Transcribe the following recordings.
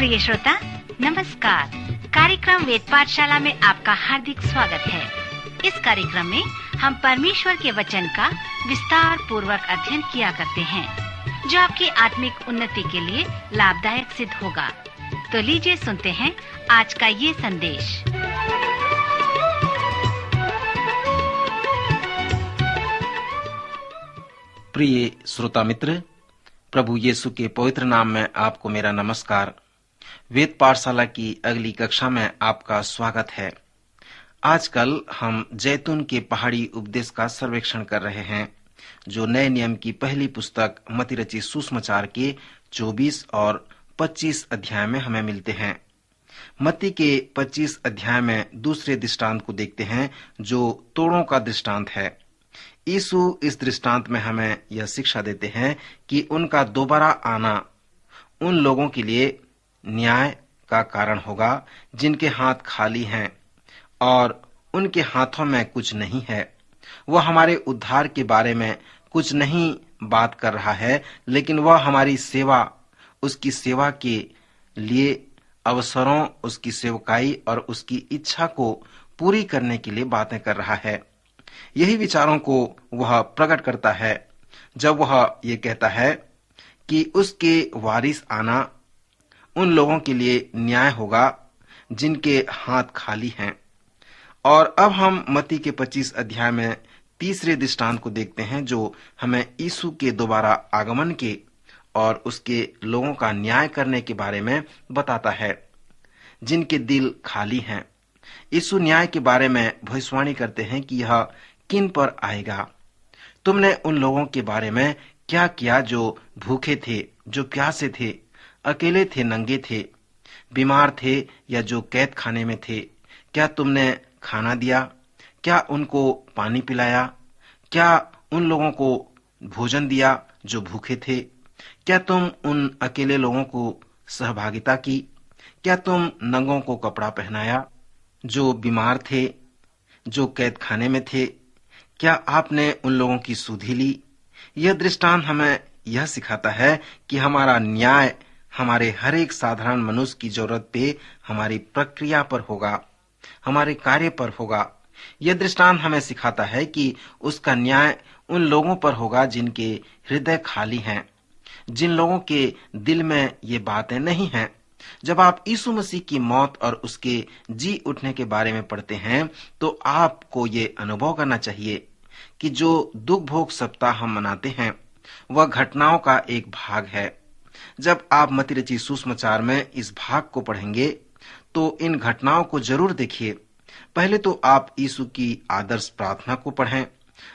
प्रिय श्रोता नमस्कार। कार्यक्रम वेद पाठशाला में आपका हार्दिक स्वागत है। इस कार्यक्रम में हम परमेश्वर के वचन का विस्तार पूर्वक अध्ययन किया करते हैं, जो आपकी आत्मिक उन्नति के लिए लाभदायक सिद्ध होगा। तो लीजिए सुनते हैं आज का ये संदेश। प्रिय श्रोता मित्र, प्रभु यीशु के पवित्र नाम में आपको मेरा नमस्कार। वेद पाठशाला की अगली कक्षा में आपका स्वागत है। आजकल हम जैतून के पहाड़ी उपदेश का सर्वेक्षण कर रहे हैं, जो नए नियम की पहली पुस्तक मत्ती रचित सुसमाचार के 24 और 25 अध्याय में हमें मिलते हैं। मत्ती के 25 अध्याय में दूसरे दृष्टांत को देखते हैं, जो तोड़ों का दृष्टांत है। यीशु इस दृष्टांत में हमें यह शिक्षा देते हैं कि उनका दोबारा आना उन लोगों के लिए न्याय का कारण होगा जिनके हाथ खाली हैं और उनके हाथों में कुछ नहीं है। वह हमारे उद्धार के बारे में कुछ नहीं बात कर रहा है, लेकिन वह हमारी सेवा, उसकी सेवा के लिए अवसरों, उसकी सेवकाई और उसकी इच्छा को पूरी करने के लिए बातें कर रहा है। यही विचारों को वह प्रकट करता है जब वह ये कहता है कि उसके वारिस आना उन लोगों के लिए न्याय होगा जिनके हाथ खाली हैं। और अब हम मत्ती के 25 अध्याय में तीसरे दृष्टांत को देखते हैं, जो हमें यीशु के दोबारा आगमन के और उसके लोगों का न्याय करने के बारे में बताता है, जिनके दिल खाली हैं। यीशु न्याय के बारे में भविष्यवाणी करते हैं कि यह किन पर आएगा। तुमने उन लोगों के बारे में क्या किया जो भूखे थे, जो प्यासे थे, अकेले थे, नंगे थे, बीमार थे या जो कैद खाने में थे? क्या तुमने खाना दिया? क्या उनको पानी पिलाया? क्या उन लोगों को भोजन दिया जो भूखे थे? क्या तुम उन अकेले लोगों को सहभागिता की? क्या तुम नंगों को कपड़ा पहनाया जो बीमार थे, जो कैद खाने में थे? क्या आपने उन लोगों की सुधि ली? यह दृष्टांत हमें यह सिखाता है कि हमारा न्याय हमारे हर एक साधारण मनुष्य की जरूरत पे, हमारी प्रक्रिया पर होगा, हमारे कार्य पर होगा। यह दृष्टांत हमें सिखाता है कि उसका न्याय उन लोगों पर होगा जिनके हृदय खाली हैं, जिन लोगों के दिल में ये बातें नहीं हैं। जब आप यीशु मसीह की मौत और उसके जी उठने के बारे में पढ़ते हैं, तो आपको ये अनुभव करना चाहिए कि जो दुख भोग सप्ताह हम मनाते हैं, वह घटनाओं का एक भाग है। जब आप मत्ती रचित सुसमाचार में इस भाग को पढ़ेंगे, तो इन घटनाओं को जरूर देखिए। पहले तो आप यीशु की आदर्श प्रार्थना को पढ़ें,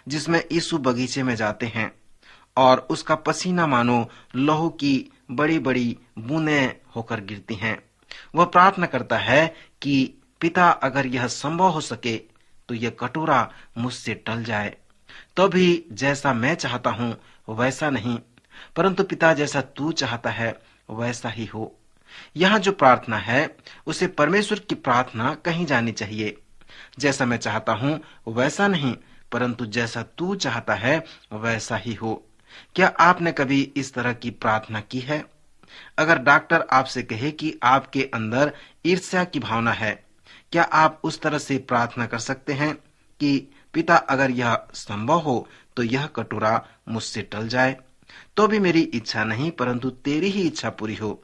जिसमें यीशु बगीचे में जाते हैं और उसका पसीना मानो लहू की बड़ी बड़ी बूंदें होकर गिरती हैं। वह प्रार्थना करता है कि पिता, अगर यह संभव हो सके तो यह कटोरा मुझसे टल जाए, तो भी जैसा मैं चाहता हूं वैसा नहीं, परंतु पिता जैसा तू चाहता है वैसा ही हो। यहाँ जो प्रार्थना है, उसे परमेश्वर की प्रार्थना कही जानी चाहिए। जैसा मैं चाहता हूं वैसा नहीं, परंतु जैसा तू चाहता है वैसा ही हो। क्या आपने कभी इस तरह की प्रार्थना की है? अगर डॉक्टर आपसे कहे कि आपके अंदर ईर्ष्या की भावना है, क्या आप उस तरह से प्रार्थना कर सकते हैं कि पिता, अगर यह संभव हो तो यह कटोरा मुझसे टल जाए, तो भी मेरी इच्छा नहीं परंतु तेरी ही इच्छा पूरी हो।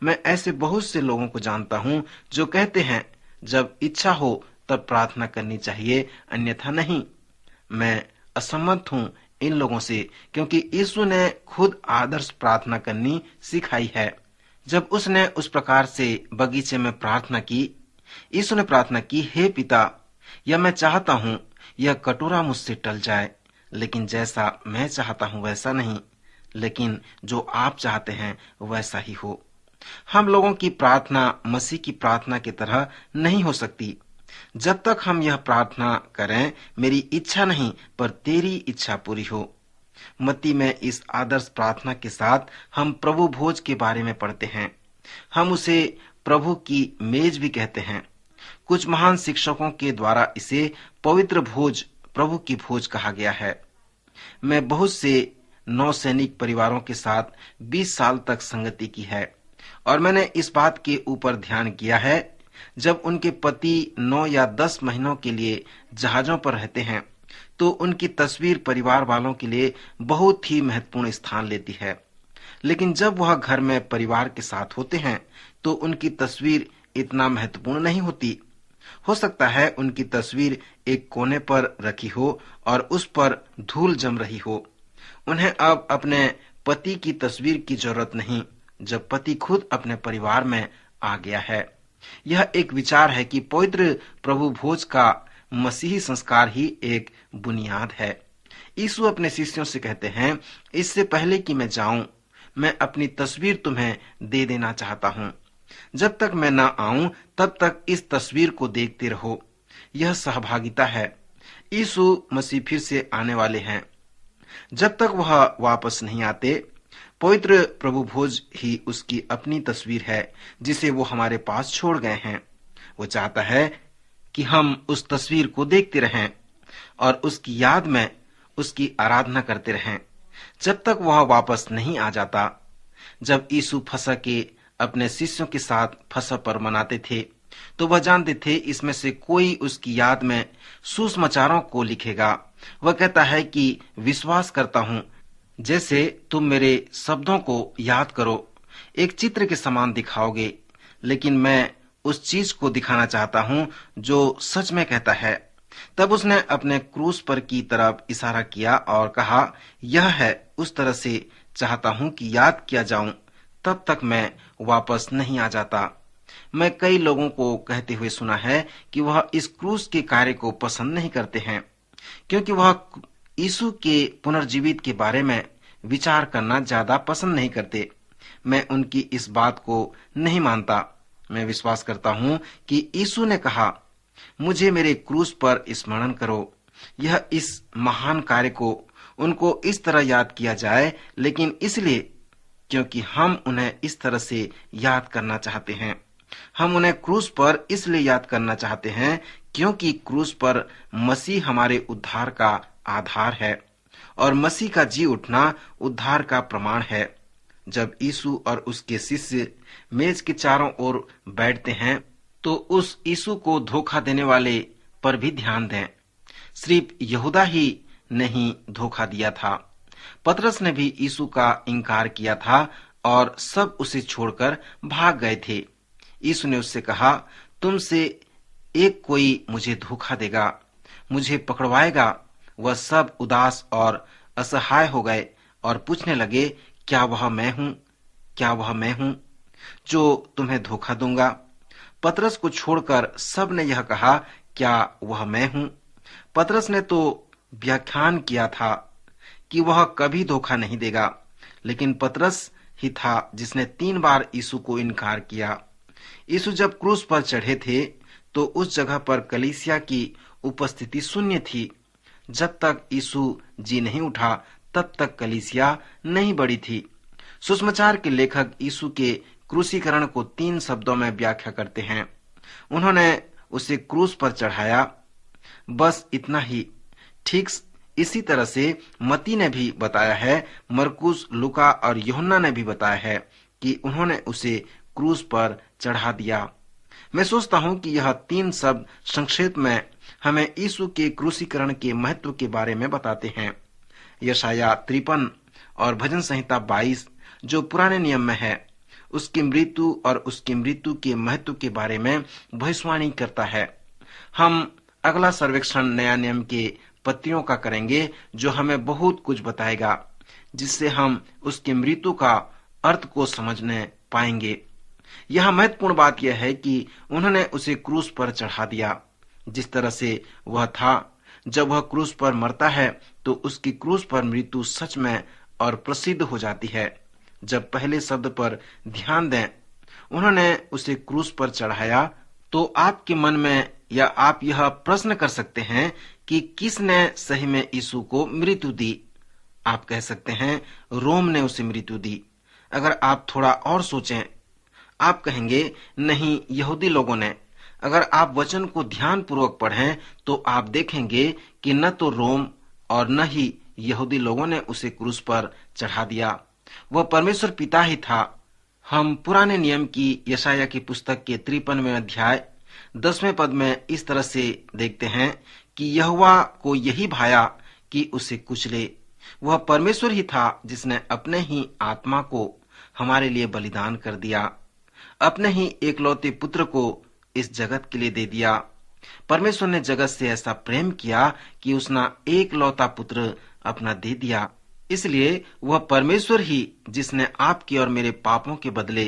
मैं ऐसे बहुत से लोगों को जानता हूं जो कहते हैं जब इच्छा हो तब प्रार्थना करनी चाहिए, अन्यथा नहीं। मैं असम्मत हूं इन लोगों से, क्योंकि यीशु ने खुद आदर्श प्रार्थना करनी सिखाई है। जब उसने उस प्रकार से बगीचे में प्रार्थना की, यीशु ने प्रार्थना की, हे पिता, यह मैं चाहता हूं यह कटोरा मुझसे टल जाए, लेकिन जैसा मैं चाहता हूं वैसा नहीं, लेकिन जो आप चाहते हैं वैसा ही हो। हम लोगों की प्रार्थना मसीह की प्रार्थना की तरह नहीं हो सकती। जब तक हम यह प्रार्थना करें, मेरी इच्छा नहीं पर तेरी इच्छा पूरी हो। मत्ती में इस आदर्श प्रार्थना के साथ हम प्रभु भोज के बारे में पढ़ते हैं। हम उसे प्रभु की मेज भी कहते हैं। कुछ महान शिक्षकों के द्वारा इसे पवित्र भोज, प्रभु की भोज कहा गया है। मैं बहुत से नौसैनिक परिवारों के साथ 20 साल तक संगति की है। और मैंने इस बात के ऊपर ध्यान किया है, जब उनके पति 9 या 10 महीनों के लिए जहाजों पर रहते हैं तो उनकी तस्वीर परिवार वालों के लिए बहुत ही महत्वपूर्ण स्थान लेती है। लेकिन जब वह घर में परिवार के साथ होते हैं तो उनकी तस्वीर इतना महत्वपूर्ण नहीं होती। हो सकता है उनकी तस्वीर एक कोने पर रखी हो और उस पर धूल जम रही हो। उन्हें अब अपने पति की तस्वीर की जरूरत नहीं, जब पति खुद अपने परिवार में आ गया है। यह एक विचार है कि पवित्र प्रभु भोज का मसीही संस्कार ही एक बुनियाद है। यीशु अपने शिष्यों से कहते हैं, इससे पहले कि मैं जाऊं, मैं अपनी तस्वीर तुम्हें दे देना चाहता हूं। जब तक मैं न आऊं तब तक इस तस्वीर को देखते रहो। यह सहभागिता है। यीशु मसीह फिर से आने वाले हैं। जब तक वह वापस नहीं आते, पवित्र प्रभु भोज ही उसकी अपनी तस्वीर है जिसे वो हमारे पास छोड़ गए हैं। वो चाहता है कि हम उस तस्वीर को देखते रहें और उसकी याद में उसकी आराधना करते रहें जब तक वह वापस नहीं आ जाता। जब यीशु फसह के अपने शिष्यों के साथ फसह पर मनाते थे तो वह जानते थे इसमें से कोई उसकी याद में सुसमाचारों को लिखेगा। वह कहता है कि विश्वास करता हूं, जैसे तुम मेरे शब्दों को याद करो, एक चित्र के समान दिखाओगे, लेकिन मैं उस चीज को दिखाना चाहता हूं जो सच में कहता है। तब उसने अपने क्रूस पर की तरफ इशारा किया और कहा, यह है उस तरह से चाहता हूं कि याद किया जाऊं, तब तक मैं वापस नहीं आ जाता। मैं कई लोगों को कहते हुए सुना है कि वह इस क्रूस के कार्य को पसंद नहीं करते हैं, क्योंकि वह यीशु के पुनर्जीवित के बारे में विचार करना ज्यादा पसंद नहीं करते। मैं उनकी इस बात को नहीं मानता। मैं विश्वास करता हूं कि यीशु ने कहा, मुझे मेरे क्रूस पर स्मरण करो। यह इस महान कार्य को उनको इस तरह याद किया जाए, लेकिन इसलिए क्योंकि हम उन्हें इस तरह से याद करना चाहते हैं। हम उन्हें क्रूस पर इसलिए याद करना चाहते हैं क्योंकि क्रूस पर मसीह हमारे उद्धार का आधार है और मसीह का जी उठना उद्धार का प्रमाण है। जब यीशु और उसके शिष्य मेज के चारों ओर बैठते हैं तो उस यीशु को धोखा देने वाले पर भी ध्यान दें। सिर्फ यहूदा ही नहीं धोखा दिया था, पतरस ने भी यीशु का इनकार किया था और सब उसे छोड़कर भाग गए थे। यीशु ने उससे कहा, तुमसे एक कोई मुझे धोखा देगा, मुझे पकड़वाएगा। वह सब उदास और असहाय हो गए और पूछने लगे, क्या वह मैं हूं? क्या वह मैं हूं जो तुम्हें धोखा दूंगा? पतरस को छोड़कर सब ने यह कहा, क्या वह मैं हूं? पतरस ने तो व्याख्यान किया था कि वह कभी धोखा नहीं देगा, लेकिन पतरस ही था जिसने 3 बार यीशु को इनकार किया। यीशु जब क्रूस पर चढ़े थे तो उस जगह पर कलीसिया की उपस्थिति शून्य थी। जब तक यीशु जी नहीं उठा तब तक कलीसिया नहीं बढ़ी थी। सुसमाचार के लेखक यीशु के क्रूसीकरण को 3 शब्दों में व्याख्या करते हैं। उन्होंने उसे क्रूस पर चढ़ाया, बस इतना ही। ठीक इसी तरह से मत्ती ने भी बताया है, मरकुस, लूका और यूहन्ना ने भी बताया है कि उन्होंने उसे क्रूस पर चढ़ा दिया। मैं सोचता हूं कि यह 3 शब्द संक्षेप में हमें यीशु के क्रूसीकरण के महत्व के बारे में बताते हैं। यशाया 53 और भजन संहिता 22 जो पुराने नियम में है, उसकी मृत्यु और उसकी मृत्यु के महत्व के बारे में भविष्यवाणी करता है। हम अगला सर्वेक्षण नया नियम के पत्तियों का करेंगे जो हमें बहुत कुछ बताएगा, जिससे हम उसकी मृत्यु का अर्थ को समझने पाएंगे। यह महत्वपूर्ण बात यह है कि उन्होंने उसे क्रूस पर चढ़ा दिया। जिस तरह से वह था, जब वह क्रूस पर मरता है तो उसकी क्रूस पर मृत्यु सच में और प्रसिद्ध हो जाती है। जब पहले शब्द पर ध्यान दें, उन्होंने उसे क्रूस पर चढ़ाया, तो आपके मन में या आप यह प्रश्न कर सकते हैं कि किसने सही में यीशु को मृत्यु दी। आप कह सकते हैं रोम ने उसे मृत्यु दी। अगर आप थोड़ा और सोचें, आप कहेंगे नहीं, यहूदी लोगों ने। अगर आप वचन को ध्यान पूर्वक पढ़ें तो आप देखेंगे कि न तो रोम और न ही यहूदी लोगों ने उसे क्रूस पर चढ़ा दिया। वह परमेश्वर पिता ही था। हम पुराने नियम की यशाया की पुस्तक के 53वें अध्याय 10वें पद में इस तरह से देखते हैं कि यहोवा को यही भाया कि उसे कुचले। वह परमेश्वर ही था जिसने अपने ही आत्मा को हमारे लिए बलिदान कर दिया, अपने ही एकलौते पुत्र को इस जगत के लिए दे दिया। परमेश्वर ने जगत से ऐसा प्रेम किया कि उसने एकलौता पुत्र अपना दे दिया। इसलिए वह परमेश्वर ही जिसने आपके और मेरे पापों के बदले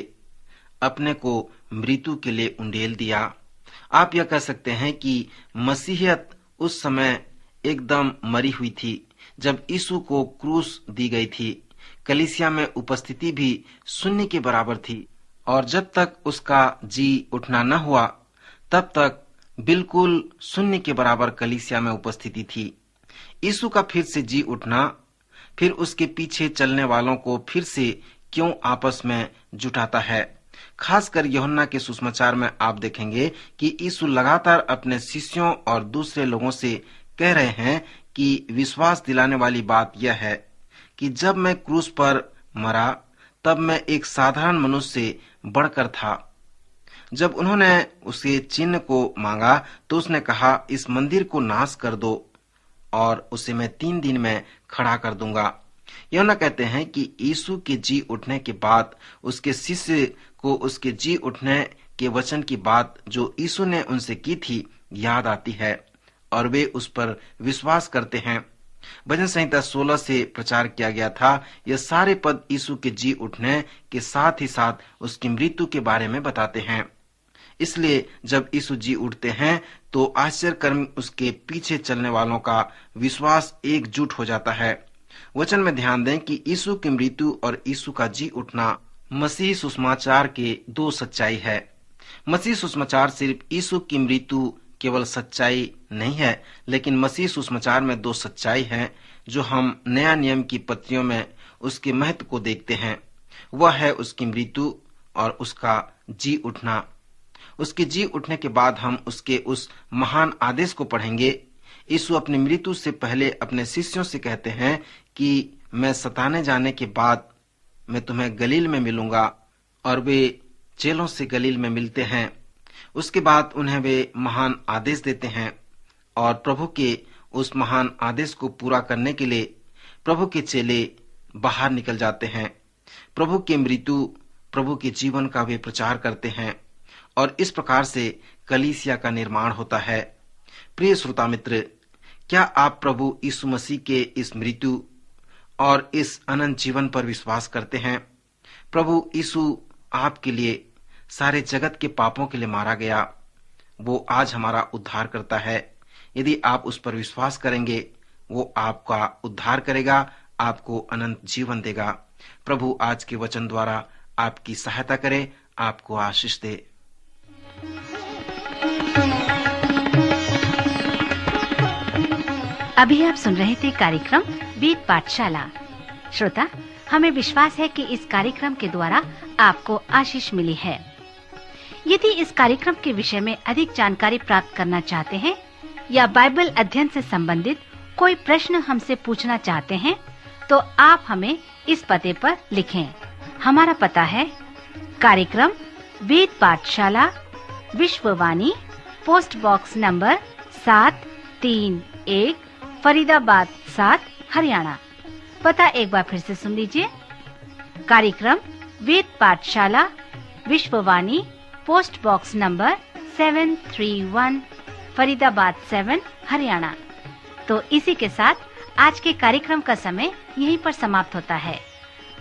अपने को मृत्यु के लिए उंडेल दिया। आप यह कह सकते हैं कि मसीहियत उस समय एकदम मरी हुई थी जब यीशु को क्रूस दी गई थी। कलीसिया में उपस्थिति भी शून्य के बराबर थी और जब तक उसका जी उठना न हुआ तब तक बिल्कुल शून्य के बराबर कलीसिया में उपस्थिति थी। यीशु का फिर से जी उठना फिर उसके पीछे चलने वालों को फिर से क्यों आपस में जुटाता है। खासकर यूहन्ना के सुसमाचार में आप देखेंगे कि यीशु लगातार अपने शिष्यों और दूसरे लोगों से कह रहे हैं कि विश्वास दिलाने वाली बात यह है कि जब मैं क्रूस पर मरा तब मैं एक साधारण मनुष्य से बढ़कर था। जब उन्होंने उसके चिन्ह को मांगा तो उसने कहा, इस मंदिर को नाश कर दो और उसे मैं 3 दिन में खड़ा कर दूंगा। यूहन्ना कहते हैं कि यीशु के जी उठने के बाद उसके शिष्य को उसके जी उठने के वचन की बात जो यीशु ने उनसे की थी याद आती है और वे उस पर विश्वास करते हैं। भजन संहिता 16 से प्रचार किया गया था। यह सारे पद यीशु के जी उठने के साथ ही साथ उसकी मृत्यु के बारे में बताते हैं। इसलिए जब यीशु जी उठते हैं तो आश्चर्यकर्म उसके पीछे चलने वालों का विश्वास एकजुट हो जाता है। वचन में ध्यान दें कि यीशु की मृत्यु और यीशु का जी उठना मसीह सुसमाचार के 2 सच्चाई है। मसीह सुसमाचार सिर्फ यीशु की मृत्यु केवल सच्चाई नहीं है, लेकिन मसीह सुसमाचार में 2 सच्चाई हैं जो हम नया नियम की पत्रियों में उसके महत्व को देखते हैं। वह है उसकी मृत्यु और उसका जी उठना। उसके जी उठने के बाद हम उसके उस महान आदेश को पढ़ेंगे। यीशु अपनी मृत्यु से पहले अपने शिष्यों से कहते हैं कि मैं सताने जाने के बाद मैं तुम्हें गलील में मिलूंगा, और वे चेलों से गलील में मिलते हैं। उसके बाद उन्हें वे महान आदेश देते हैं और प्रभु के उस महान आदेश को पूरा करने के लिए प्रभु के चेले बाहर निकल जाते हैं। प्रभु की मृत्यु, प्रभु के जीवन का वे प्रचार करते हैं और इस प्रकार से कलीसिया का निर्माण होता है। प्रिय श्रोता मित्र, क्या आप प्रभु यीशु मसीह के इस मृत्यु और इस अनंत जीवन पर विश्वास करते हैं? प्रभु यीशु आपके लिए, सारे जगत के पापों के लिए मारा गया। वो आज हमारा उद्धार करता है। यदि आप उस पर विश्वास करेंगे, वो आपका उद्धार करेगा, आपको अनंत जीवन देगा। प्रभु आज के वचन द्वारा आपकी सहायता करे, आपको आशीष दे। अभी आप सुन रहे थे कार्यक्रम वेद पाठशाला। श्रोता, हमें विश्वास है कि इस कार्यक्रम के द्वारा आपको आशीष मिली है। यदि इस कार्यक्रम के विषय में अधिक जानकारी प्राप्त करना चाहते हैं या बाइबल अध्ययन से संबंधित कोई प्रश्न हमसे पूछना चाहते हैं, तो आप हमें इस पते पर लिखें। हमारा पता है कार्यक्रम Ved Pathshala, Vishwavani, post box number 731, Faridabad 7, Haryana. पता एक बार फिर से सुन लीजिए। कार्यक्रम Ved Pathshala, Vishwavani, post box number 731, Faridabad 7, Haryana. तो इसी के साथ आज के कार्यक्रम का समय यहीं पर समाप्त होता है।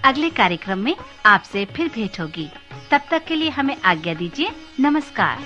अगले कार्यक्रम में आपसे फिर भेंट होगी। तब तक के लिए हमें आज्ञा दीजिए। नमस्कार।